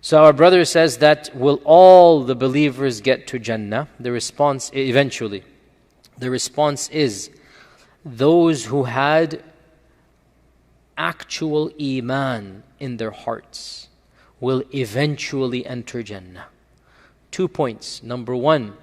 So our brother says that will all the believers get to Jannah? The response, eventually, the response is those who had actual iman in their hearts will eventually enter Jannah. 2 points. Number one,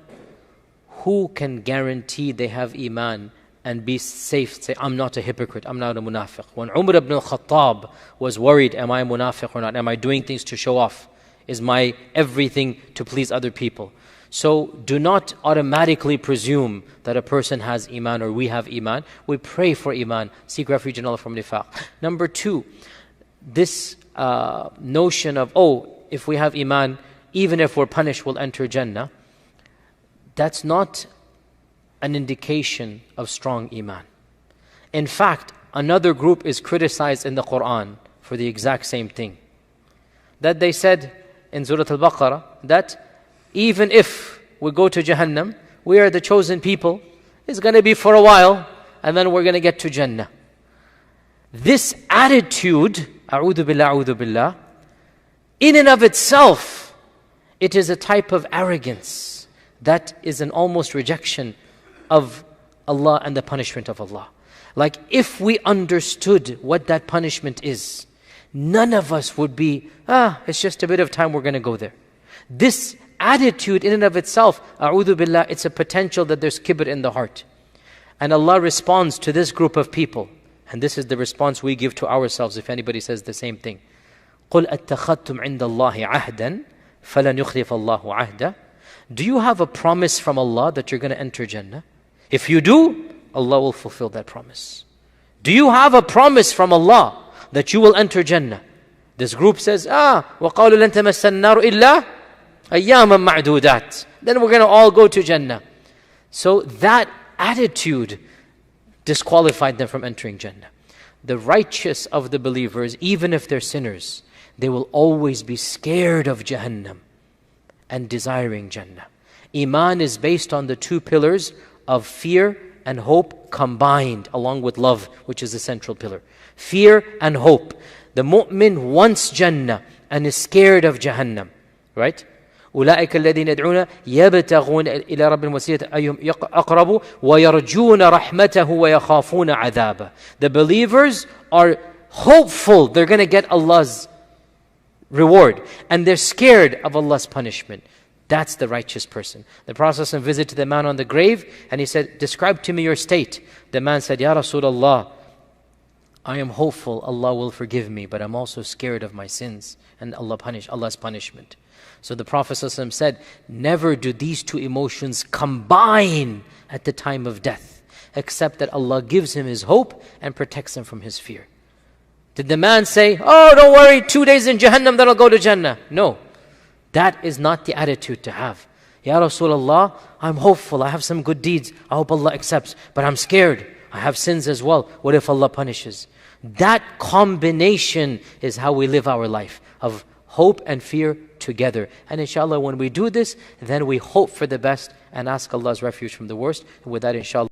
who can guarantee they have iman and be safe? Say, I'm not a hypocrite, I'm not a munafiq. When Umar ibn al-Khattab was worried, am I a munafiq or not? Am I doing things to show off? Is my everything to please other people? So do not automatically presume that a person has iman or we have iman. We pray for iman, seek refuge in Allah from nifaq. Number two, this notion of, if we have iman, even if we're punished, we'll enter Jannah. That's not an indication of strong iman. In fact, another group is criticized in the Quran for the exact same thing. That they said in Surah Al-Baqarah that even if we go to Jahannam, we are the chosen people. It's going to be for a while, and then we're going to get to Jannah. This attitude, a'udhu billah, in and of itself, it is a type of arrogance that is an almost rejection of Allah and the punishment of Allah. Like if we understood what that punishment is, none of us would be, it's just a bit of time, we're going to go there. This attitude in and of itself, a'udhu billah, it's a potential that there's kibr in the heart. And Allah responds to this group of people. And this is the response we give to ourselves if anybody says the same thing. قُلْ أَتَّخَذْتُمْ عِنْدَ اللَّهِ عَهْدًا فَلَنْ يُخْلِفَ اللَّهُ عَهْدًا. Do you have a promise from Allah that you're going to enter Jannah? If you do, Allah will fulfill that promise. Do you have a promise from Allah that you will enter Jannah? This group says, وَقَالُوا لَن تَمَسَّ النَّارُ إِلَّا أَيَّامًا مَعْدُودَاتٍ. Then we're going to all go to Jannah. So that attitude disqualified them from entering Jannah. The righteous of the believers, even if they're sinners, they will always be scared of Jahannam and desiring Jannah. Iman is based on the two pillars of fear and hope combined along with love, which is the central pillar. Fear and hope. The mu'min wants Jannah and is scared of Jahannam. Right? أولئك الذين يدعون يبتغون إلى رب الوسيلة أيهم أقرب ويرجون رحمته ويخافون عذابه. The believers are hopeful they're going to get Allah's reward and they're scared of Allah's punishment. That's the righteous person. The Prophet visited the man on the grave and he said, describe to me your state. The man said, Ya Rasulullah, I am hopeful Allah will forgive me, but I'm also scared of my sins and Allah's punishment. So the Prophet ﷺ said, never do these two emotions combine at the time of death, except that Allah gives him his hope and protects him from his fear. Did the man say, don't worry, 2 days in Jahannam, then I'll go to Jannah? No, that is not the attitude to have. Ya Rasulullah, I'm hopeful, I have some good deeds, I hope Allah accepts, but I'm scared, I have sins as well, what if Allah punishes? That combination is how we live our life, of hope and fear together. And inshallah, when we do this, then we hope for the best and ask Allah's refuge from the worst. And with that, inshallah.